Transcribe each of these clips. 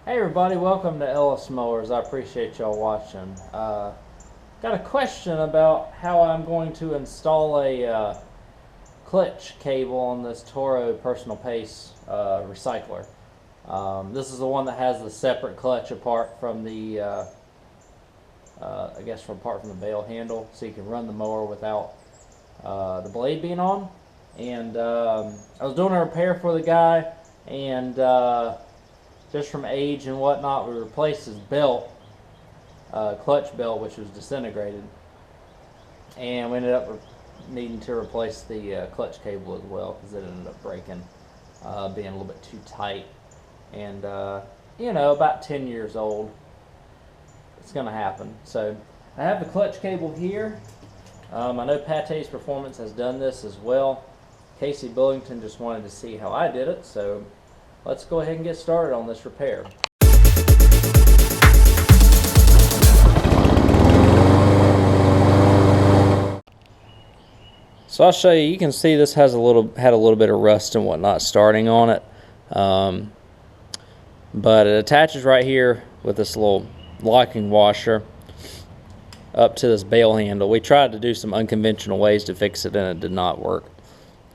Hey everybody, welcome to Ellis Mowers. I appreciate y'all watching. Got a question about how I'm going to install a clutch cable on this Toro Personal Pace Recycler. This is the one that has the separate clutch apart from the, apart from the bale handle, so you can run the mower without the blade being on. And I was doing a repair for the guy, and just from age and whatnot, we replaced his belt, clutch belt, which was disintegrated, and we ended up needing to replace the clutch cable as well because it ended up breaking, being a little bit too tight, and about 10 years old. It's going to happen. So I have the clutch cable here. I know Pate's Performance has done this as well. Casey Billington just wanted to see how I did it, so let's go ahead and get started on this repair. So I'll show you. You can see this has had a little bit of rust and whatnot starting on it, but it attaches right here with this little locking washer up to this bale handle. We tried to do some unconventional ways to fix it, and it did not work.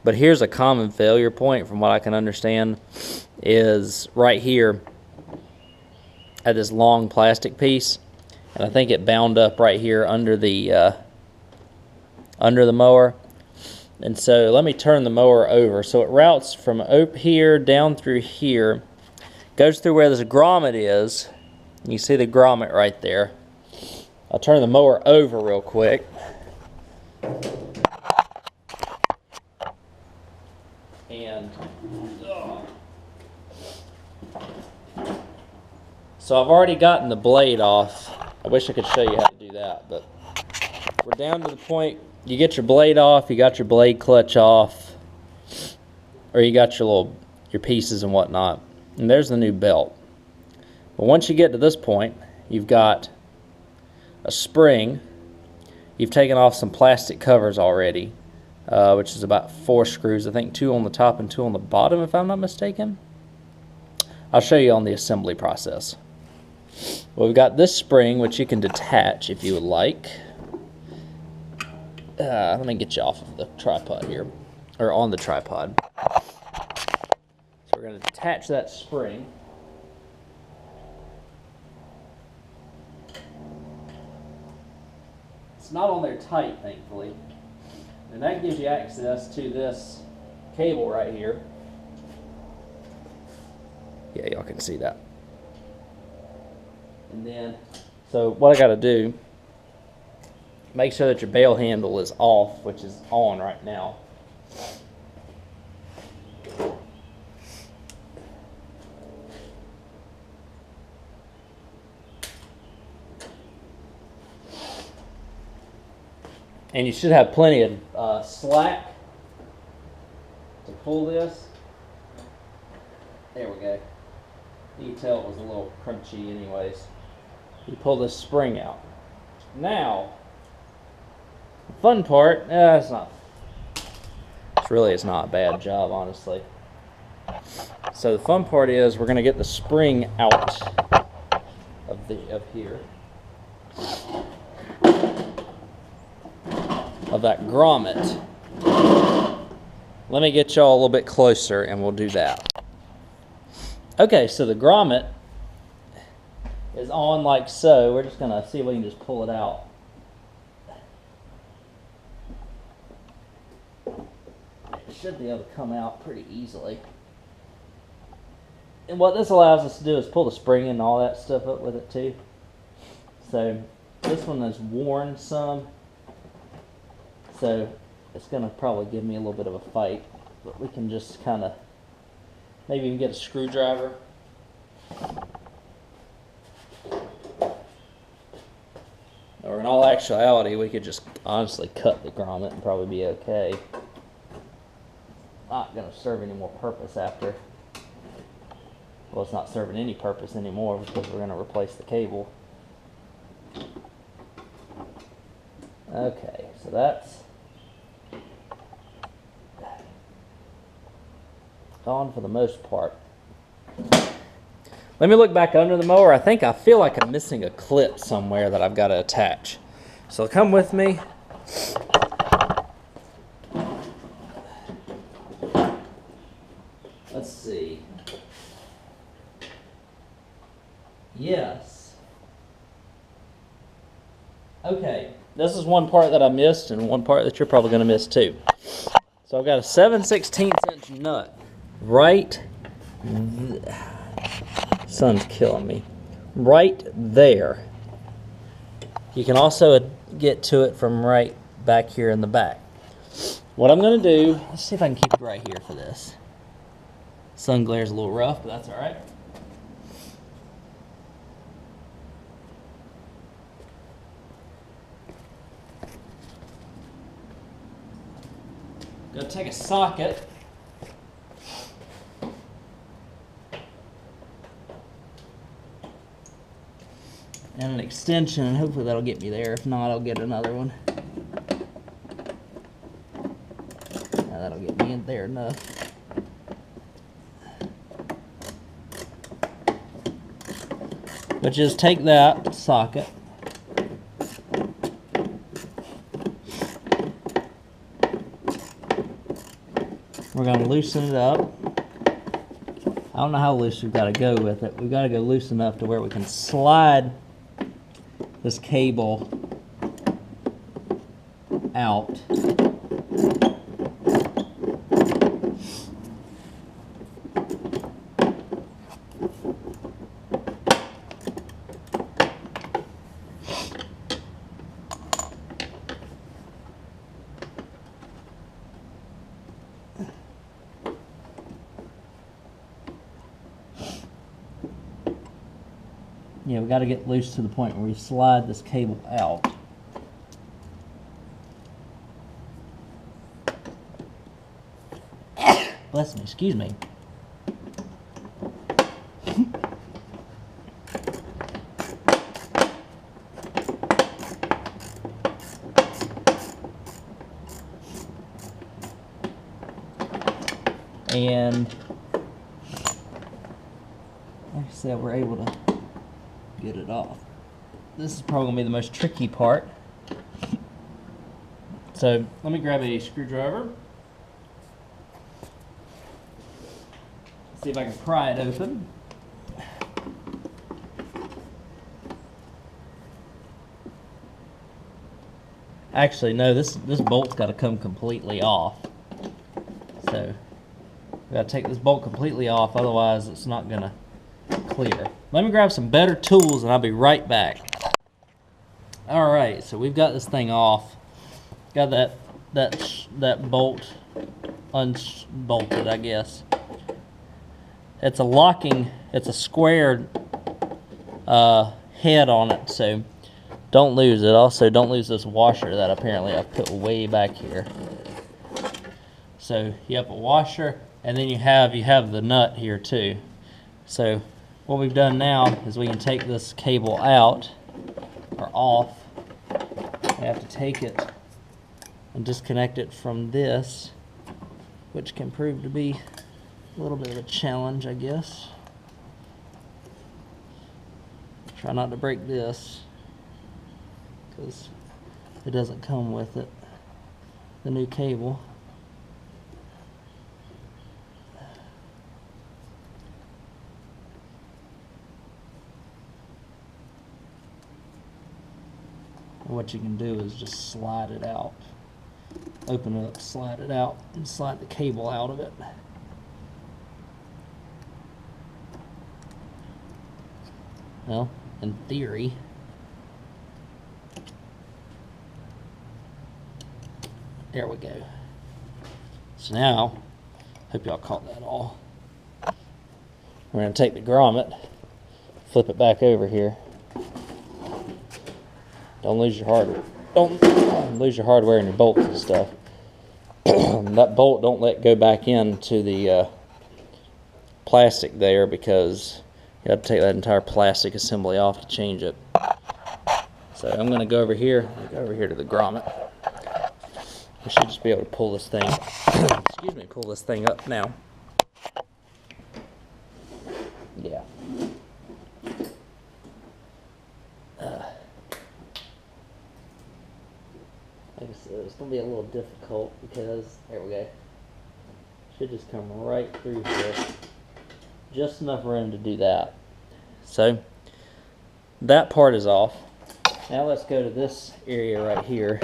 But here's a common failure point, from what I can understand, is right here at this long plastic piece, and I think it bound up right here under the mower. And so let me turn the mower over. So it routes from up here down through here, goes through where this grommet is. You see the grommet right there. I'll turn the mower over real quick. And so I've already gotten the blade off. I wish I could show you how to do that, but we're down to the point. You get your blade off, you got your blade clutch off, or you got your pieces and whatnot, and there's the new belt. But once you get to this point, you've got a spring. You've taken off some plastic covers already, which is about 4 screws. I think 2 on the top and 2 on the bottom, if I'm not mistaken. I'll show you on the assembly process. Well, we've got this spring, which you can detach if you would like. Let me get you off of the tripod here, or on the tripod. So we're going to detach that spring. It's not on there tight, thankfully. And that gives you access to this cable right here. Yeah, y'all can see that. And then, so what I got to do, make sure that your bale handle is off, which is on right now. And you should have plenty of slack to pull this. There we go. You can tell it was a little crunchy anyways. You pull this spring out. Now, the fun part, it's not a bad job, honestly. So the fun part is we're going to get the spring out of here, of that grommet. Let me get y'all a little bit closer and we'll do that. Okay, so the grommet is on like so. We're just going to see if we can just pull it out. It should be able to come out pretty easily. And what this allows us to do is pull the spring and all that stuff up with it too. So this one is worn some, so it's going to probably give me a little bit of a fight, but we can just kind of maybe even get a screwdriver. Or in all actuality, we could just honestly cut the grommet and probably be okay. Not going to serve any more purpose after. Well, it's not serving any purpose anymore because we're going to replace the cable. Okay, so that's gone for the most part. Let me look back under the mower. I feel like I'm missing a clip somewhere that I've got to attach. So come with me. Let's see. Yes. Okay, this is one part that I missed and one part that you're probably going to miss too. So I've got a 7/16 inch nut right sun's killing me. Right there. You can also get to it from right back here in the back. What I'm going to do, let's see if I can keep it right here for this. Sun glare's a little rough, but that's all right. Gonna take a socket. And an extension, and hopefully that'll get me there. If not, I'll get another one. Now that'll get me in there enough. But just take that socket. We're going to loosen it up. I don't know how loose we've got to go with it. We've got to go loose enough to where we can slide this cable out. Yeah, we got to get loose to the point where we slide this cable out. Bless me, excuse me. And like I said, we're able to get it off. This is probably going to be the most tricky part. So let me grab a screwdriver. See if I can pry it open. Actually, no, this bolt's got to come completely off. So we got to take this bolt completely off, otherwise it's not going to clear. Let me grab some better tools and I'll be right back. Alright, so we've got this thing off. Got that bolt unbolted, I guess. It's a locking, it's a squared head on it, so don't lose it. Also, don't lose this washer that apparently I've put way back here. So you have a washer, and then you have the nut here too. So what we've done now is we can take this cable out or off. We have to take it and disconnect it from this, which can prove to be a little bit of a challenge, I guess. Try not to break this because it doesn't come with it, the new cable. What you can do is just slide it out. Open it up, slide it out, and slide the cable out of it. Well, in theory, there we go. So now, hope y'all caught that all. We're going to take the grommet, flip it back over here. Don't lose your hardware. Don't lose your hardware and your bolts and stuff. That bolt, don't let go back into the plastic there, because you have to take that entire plastic assembly off to change it. So I'm going to go over here to the grommet. We should just be able to pull this thing. Excuse me, pull this thing up now. Yeah. So it's going to be a little difficult because, there we go. Should just come right through here. Just enough room to do that. So that part is off. Now let's go to this area right here.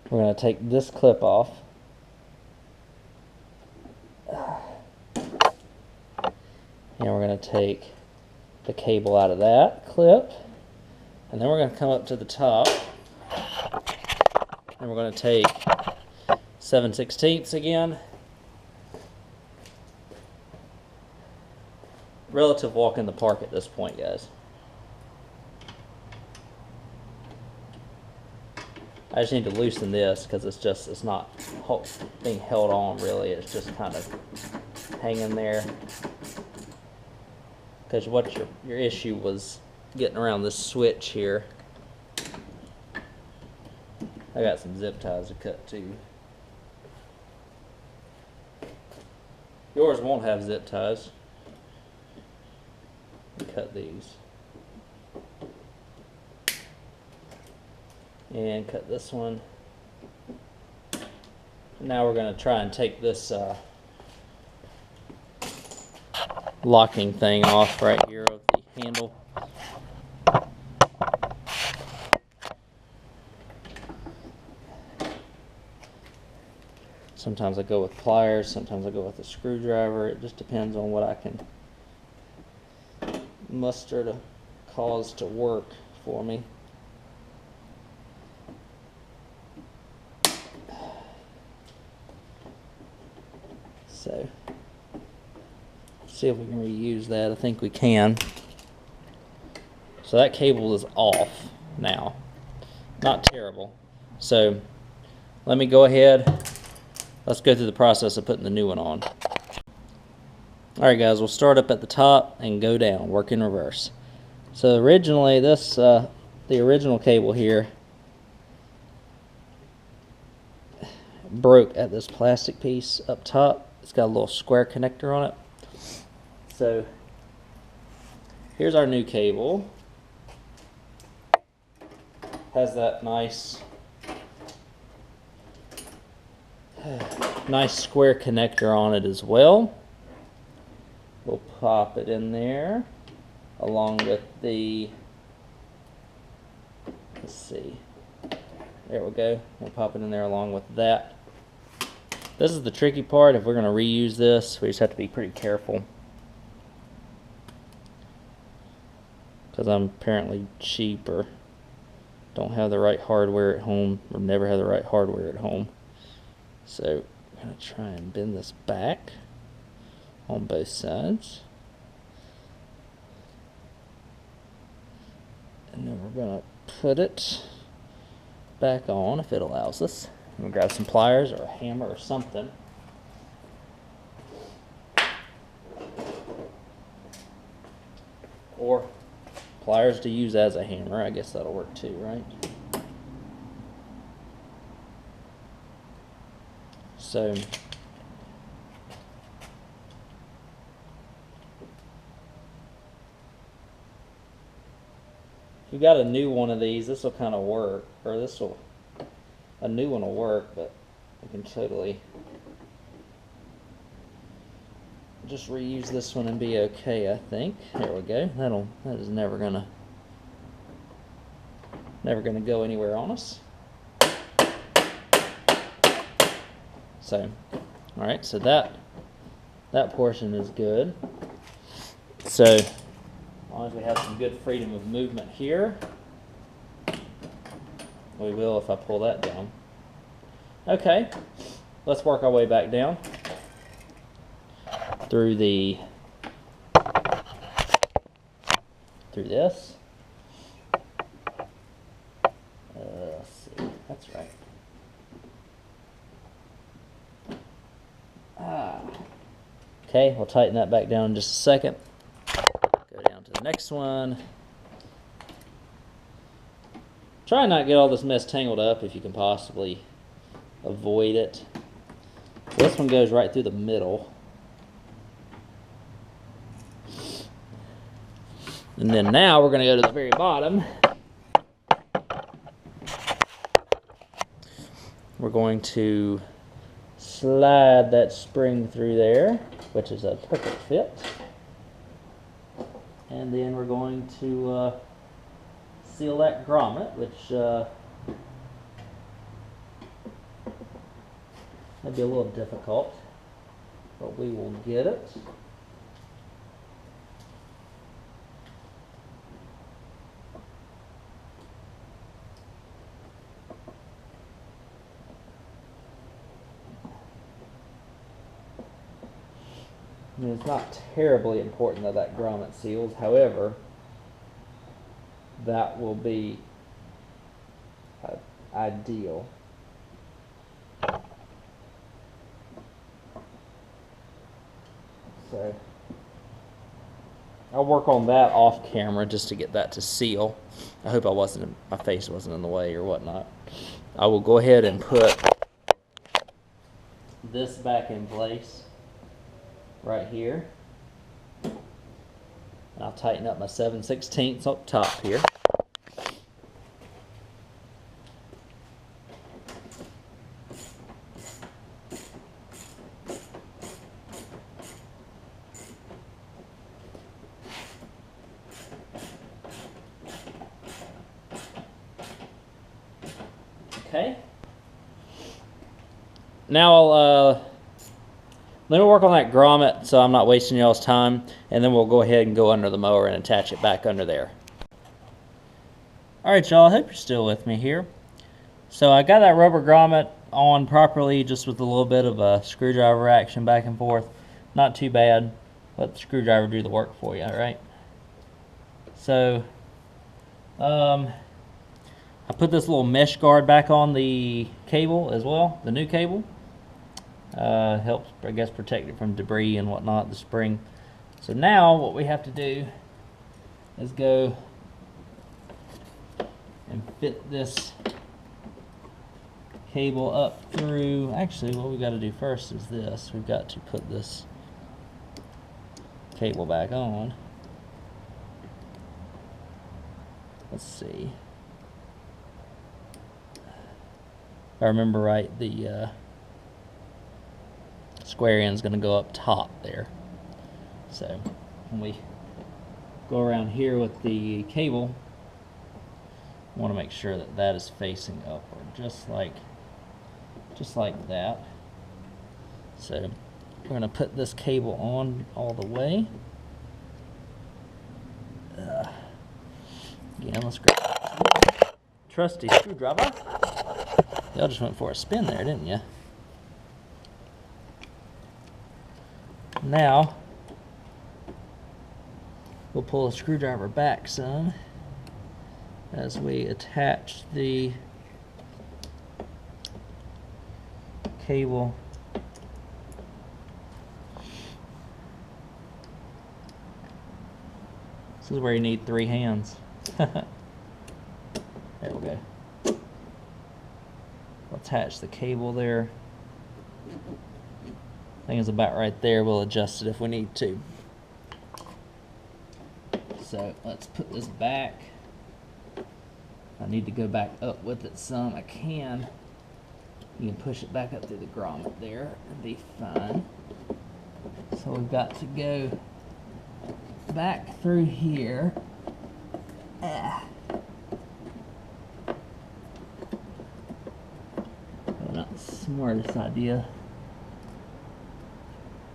We're going to take this clip off. And we're going to take the cable out of that clip. And then we're going to come up to the top. And we're going to take 7/16 again. Relative walk in the park at this point, guys. I just need to loosen this because it's not being held on really. It's just kind of hanging there. Because what your issue was getting around this switch here. I got some zip ties to cut too. Yours won't have zip ties. Cut these. And cut this one. Now we're going to try and take this locking thing off right here of the handle. Sometimes I go with pliers, sometimes I go with a screwdriver. It just depends on what I can muster to cause to work for me. So, see if we can reuse that. I think we can. So that cable is off now. Not terrible. So, let me go ahead. Let's go through the process of putting the new one on. Alright guys, we'll start up at the top and go down, work in reverse. So originally this, the original cable here broke at this plastic piece up top. It's got a little square connector on it. So here's our new cable. Has that nice square connector on it as well. We'll pop it in there along with the, let's see, there we go. We'll pop it in there along with that. This is the tricky part. If we're going to reuse this, we just have to be pretty careful. Because I'm apparently cheap or don't have the right hardware at home, or never have the right hardware at home. So I'm going to try and bend this back on both sides. And then we're going to put it back on if it allows us. We'll grab some pliers or a hammer or something. Or pliers to use as a hammer. I guess that'll work too, right? So if you got a new one of these, this will kind of work, or a new one will work, but you can totally just reuse this one and be okay, I think. There we go. That is never gonna go anywhere on us. So, all right, so that portion is good. So, as long as we have some good freedom of movement here, we will if I pull that down. Okay, let's work our way back down through this. Let's see, that's right. Okay, we'll tighten that back down in just a second. Go down to the next one. Try and not get all this mess tangled up if you can possibly avoid it. This one goes right through the middle. And then now we're going to go to the very bottom. We're going to slide that spring through there, which is a perfect fit. And then we're going to seal that grommet, which might be a little difficult, but we will get it. I mean, it's not terribly important that that grommet seals. However, that will be ideal. So I'll work on that off camera just to get that to seal. I hope my face wasn't in the way or whatnot. I will go ahead and put this back in place right here. And I'll tighten up my 7/16 up top here. Okay. Now let me work on that grommet so I'm not wasting y'all's time, and then we'll go ahead and go under the mower and attach it back under there. Alright y'all, I hope you're still with me here. So I got that rubber grommet on properly, just with a little bit of a screwdriver action back and forth. Not too bad. Let the screwdriver do the work for you, alright? So I put this little mesh guard back on the cable as well, the new cable. Helps, I guess, protect it from debris and whatnot, the spring. So now what we have to do is go and fit this cable up through. Actually, what we got to do first is this. We've got to put this cable back on. Let's see. If I remember right, the square end is going to go up top there. So when we go around here with the cable, I want to make sure that that is facing upward, just like that. So we're going to put this cable on all the way. Again, let's grab that trusty screwdriver. Y'all just went for a spin there, didn't you? Now, we'll pull the screwdriver back some as we attach the cable This is where you need 3 hands. There we go. Attach the cable there. I think it's about right there. We'll adjust it if we need to. So let's put this back. I need to go back up with it some. I can. You can push it back up through the grommet there and be fine. So we've got to go back through here. Not the smartest idea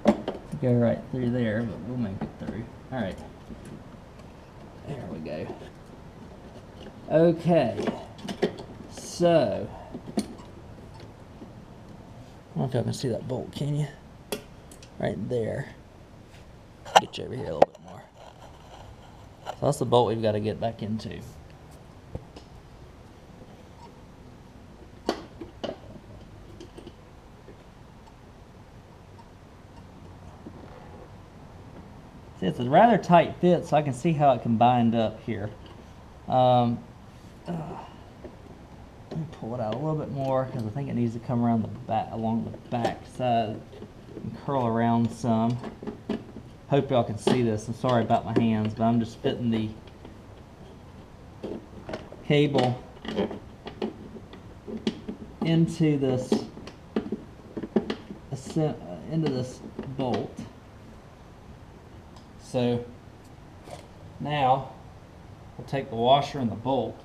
to go right through there, but we'll make it through. Alright. There we go. Okay. So, I don't know if y'all can see that bolt, can you? Right there. Get you over here a little bit more. So that's the bolt we've got to get back into. See, it's a rather tight fit, so I can see how it can bind up here. Let me pull it out a little bit more because I think it needs to come around the back, along the back side and curl around some. Hope y'all can see this. I'm sorry about my hands, but I'm just fitting the cable into this bolt. So now we'll take the washer and the bolt.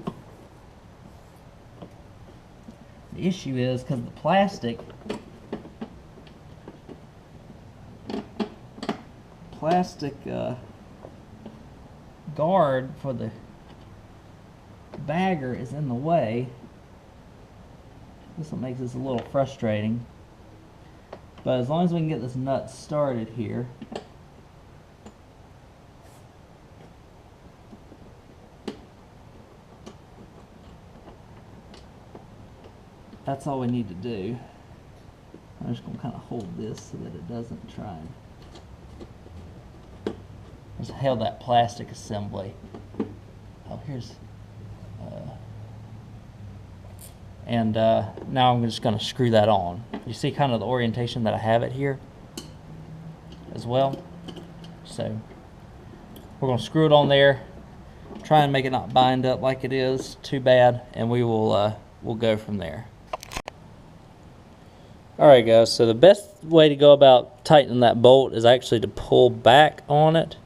The issue is because the plastic guard for the bagger is in the way. This one makes this a little frustrating, but as long as we can get this nut started here, that's all we need to do. I'm just going to kind of hold this so that it doesn't try and just held that plastic assembly. Oh, here's now I'm just going to screw that on. You see kind of the orientation that I have it here as well. So we're going to screw it on there, try and make it not bind up like it is too bad, and we will we'll go from there. Alright guys, so the best way to go about tightening that bolt is actually to pull back on it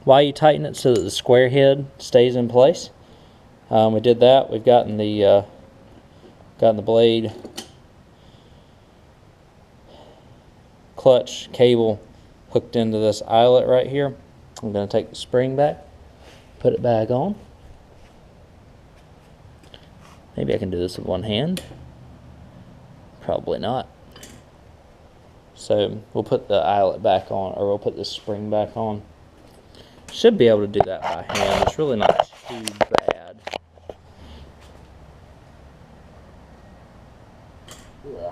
while you tighten it so that the square head stays in place. We did that. We've gotten the blade clutch cable hooked into this eyelet right here. I'm going to take the spring back, put it back on. Maybe I can do this with one hand. Probably not. So we'll put the eyelet back on, or we'll put this spring back on. Should be able to do that by hand. It's really not too bad. Yeah.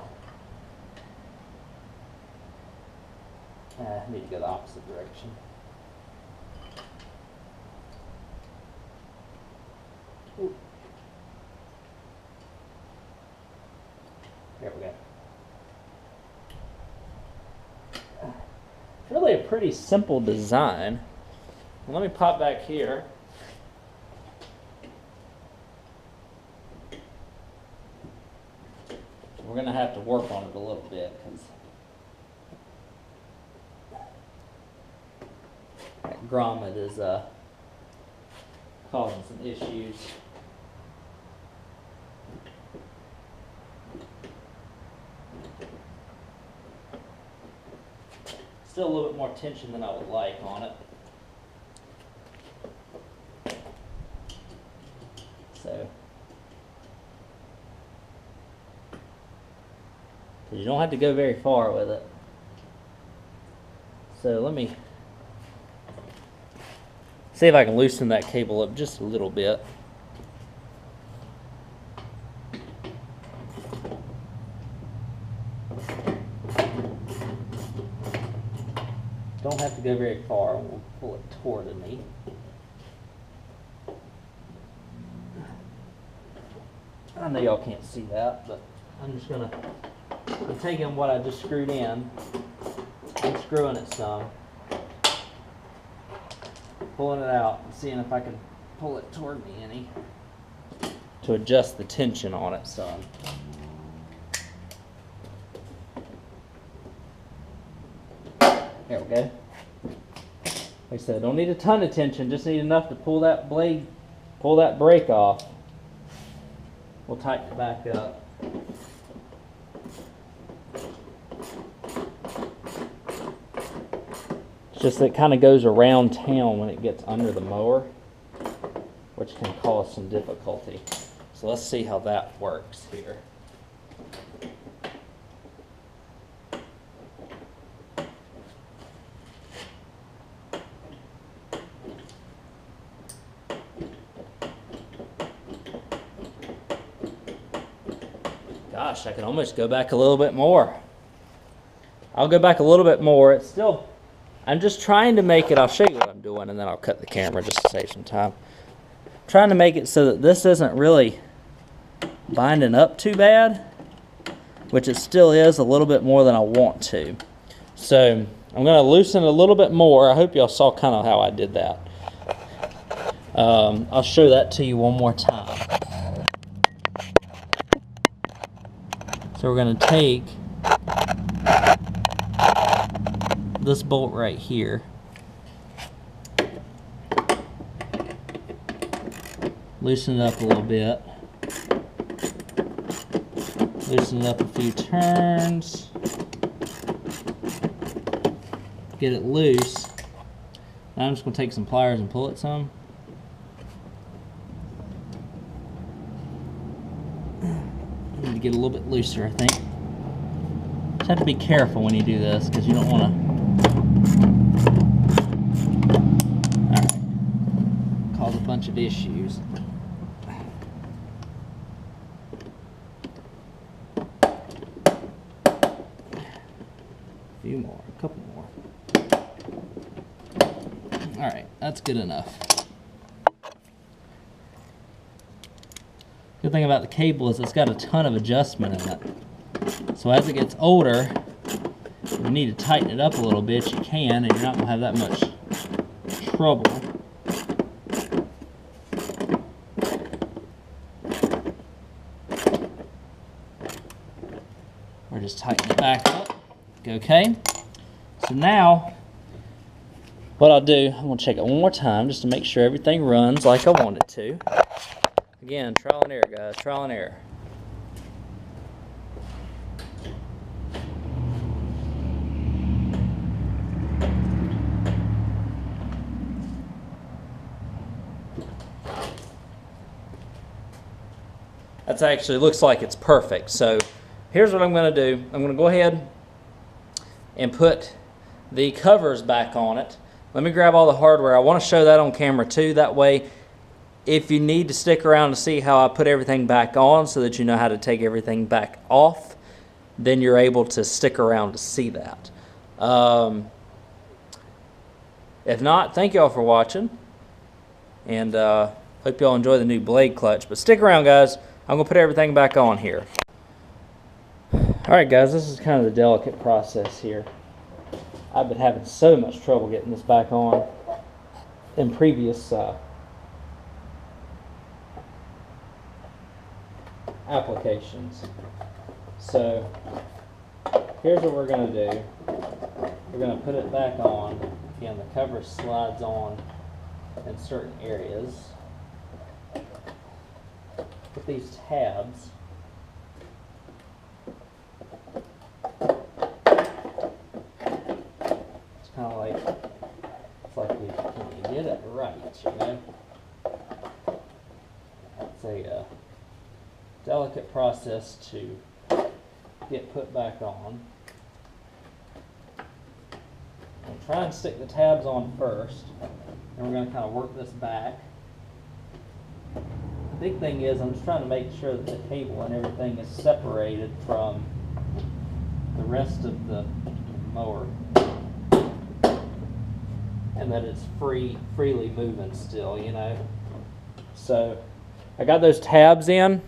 I need to go the opposite direction. Ooh. There we go. It's really a pretty simple design. Let me pop back here. We're going to have to work on it a little bit because that grommet is causing some issues. Still a little bit more tension than I would like on it. So, you don't have to go very far with it. So let me see if I can loosen that cable up just a little bit. Don't have to go very far. We'll pull it toward me. I know y'all can't see that, but I'm taking what I just screwed in, I'm screwing it some, pulling it out and seeing if I can pull it toward me any to adjust the tension on it some. There we go. Like I said, don't need a ton of tension, just need enough to pull that brake off. We'll tighten it back up. It's just that it kind of goes around town when it gets under the mower, which can cause some difficulty. So let's see how that works here. Gosh, I can almost go back a little bit more. I'll go back a little bit more. It's still, I'm just trying to make it, I'll show you what I'm doing and then I'll cut the camera just to save some time. I'm trying to make it so that this isn't really binding up too bad, which it still is a little bit more than I want to. So I'm going to loosen it a little bit more. I hope y'all saw kind of how I did that. I'll show that to you one more time. So we're going to take this bolt right here, loosen it up a little bit, loosen it up a few turns, get it loose. Now I'm just going to take some pliers and pull it some. I need to get a little bit looser, I think. Just have to be careful when you do this because you don't want to cause a bunch of issues. A few more, a couple more. Alright, that's good enough. Good thing about the cable is it's got a ton of adjustment in it. So as it gets older, if you need to tighten it up a little bit, you can, and you're not going to have that much trouble. Or just tighten it back up. Okay. So now, what I'll do, I'm going to check it one more time just to make sure everything runs like I want it to. Again, trial and error, guys, trial and error. That actually looks like it's perfect. So here's what I'm going to do. I'm going to go ahead and put the covers back on it. Let me grab all the hardware. I want to show that on camera too. That way, if you need to stick around to see how I put everything back on so that you know how to take everything back off, then you're able to stick around to see that. If not, thank y'all for watching. And hope y'all enjoy the new blade clutch. But stick around, guys. I'm going to put everything back on here. Alright guys, this is kind of the delicate process here. I've been having so much trouble getting this back on in previous applications. So here's what we're going to do. We're going to put it back on. Again, the cover slides on in certain areas. Put these tabs kind of like, it's like you get it right, you know. It's a delicate process to get put back on. I'm trying to stick the tabs on first, and we're going to kind of work this back. The big thing is I'm just trying to make sure that the cable and everything is separated from the rest of the mower, and that it's freely moving still, you know. So I got those tabs in.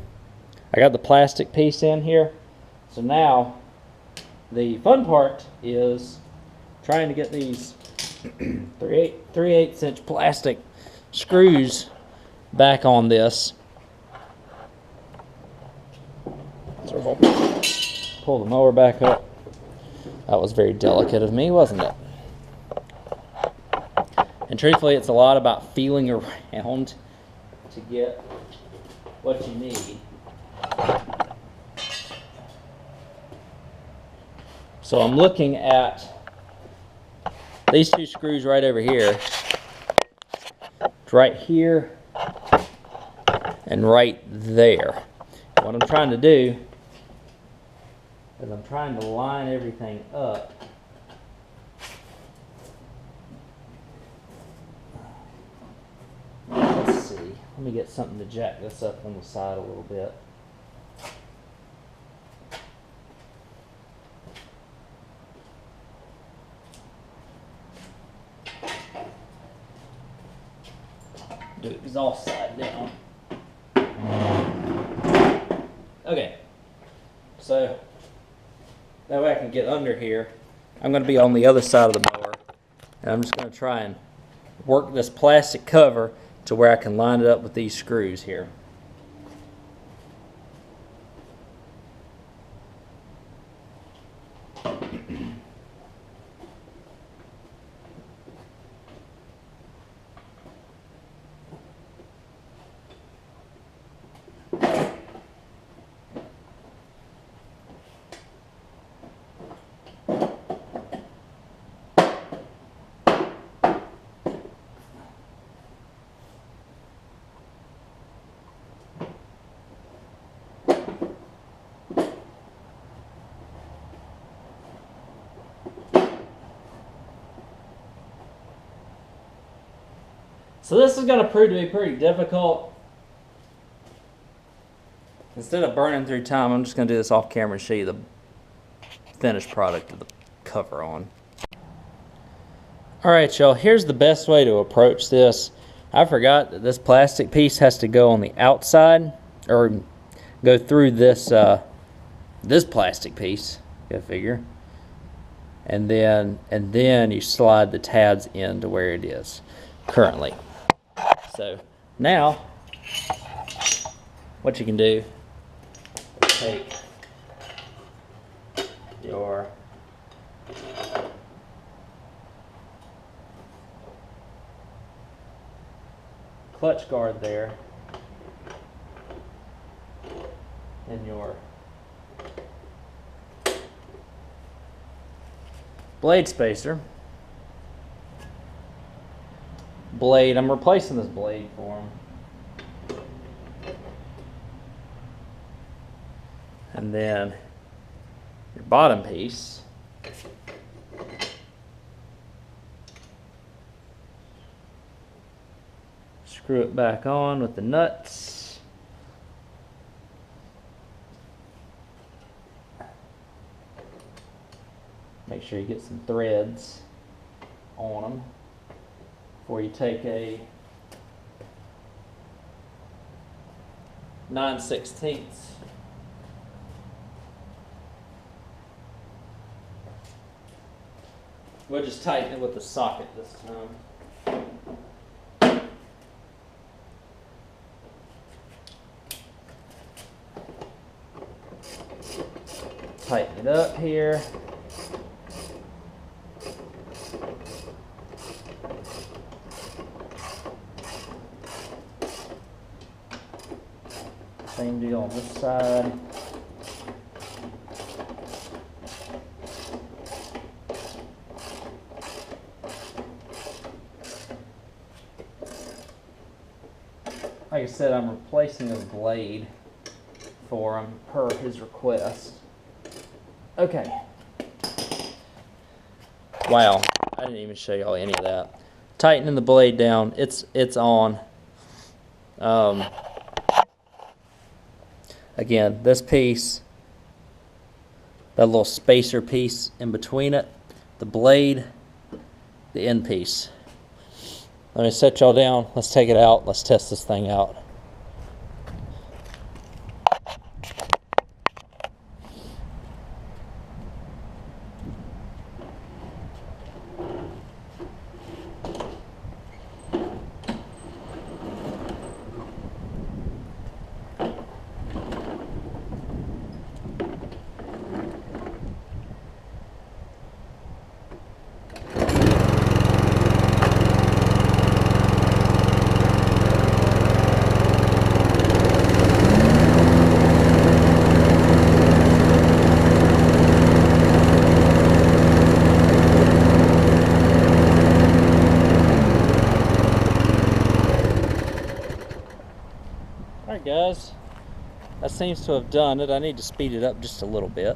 I got the plastic piece in here. So now the fun part is trying to get these 3/8 inch plastic screws back on this. So we'll pull the mower back up. That was very delicate of me, wasn't it? And truthfully, it's a lot about feeling around to get what you need. So I'm looking at these two screws right over here. It's right here and right there. What I'm trying to do is I'm trying to line everything up let's see. Let me get something to jack this up on the side a little bit. Do exhaust side down. Okay, so that way I can get under here I'm going to be on the other side of the mower, and I'm just going to try and work this plastic cover to where I can line it up with these screws here. So this is going to prove to be pretty difficult. Instead of burning through time, I'm just going to do this off camera and show you the finished product of the cover on. Alright y'all, here's the best way to approach this. I forgot that this plastic piece has to go on the outside, or go through this this plastic piece, go figure. And then you slide the tabs into where it is currently. So now what you can do, take your clutch guard there and your blade spacer. Blade, I'm replacing this blade for him. And then your bottom piece. Screw it back on with the nuts. Make sure you get some threads on them before you take a 9/16. We'll just tighten it with the socket this time. Tighten it up here. Same deal on this side. Like I said, I'm replacing this blade for him per his request. Okay. Wow, I didn't even show y'all any of that. Tightening the blade down, it's on. Again, this piece, that little spacer piece in between it, the blade, the end piece. Let me set y'all down. Let's take it out. Let's test this thing out. Alright guys, that seems to have done it. I need to speed it up just a little bit.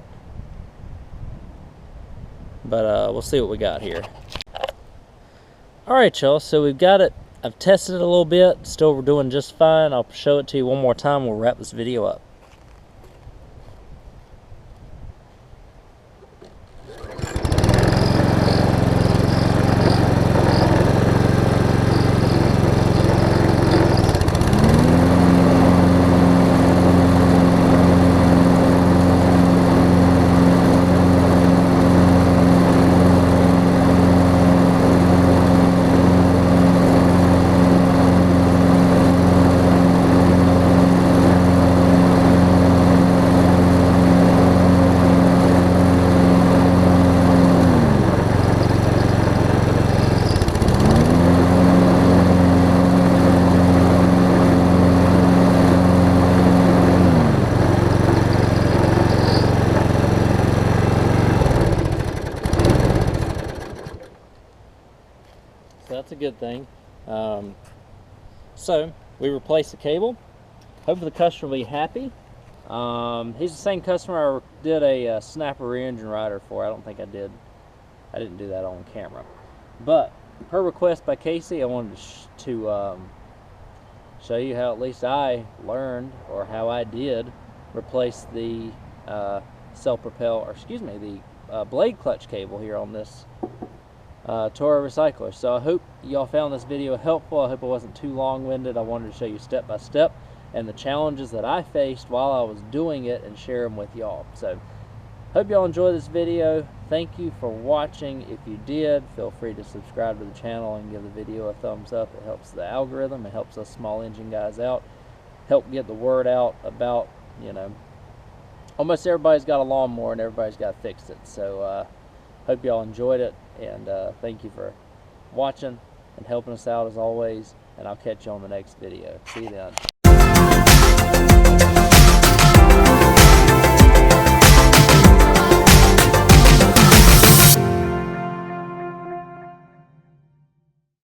But we'll see what we got here. Alright y'all, so we've got it. I've tested it a little bit. Still we're doing just fine. I'll show it to you one more time. We'll wrap this video up. so that's a good thing. So we replaced the cable. Hopefully the customer will be happy. He's the same customer I did a snapper rear engine rider for. I don't think I didn't do that on camera. But per request by Casey, I wanted to show you how at least I learned, or how I did replace the the blade clutch cable here on this Toro Recycler. So I hope y'all found this video helpful. I hope it wasn't too long-winded. I wanted to show you step by step and the challenges that I faced while I was doing it and share them with y'all. So hope y'all enjoyed this video. Thank you for watching. If you did, feel free to subscribe to the channel and give the video a thumbs up. It helps the algorithm. It helps us small engine guys out. Help get the word out about, you know, almost everybody's got a lawnmower and everybody's got to fix it. So hope y'all enjoyed it, and thank you for watching and helping us out as always, and I'll catch you on the next video. See you then.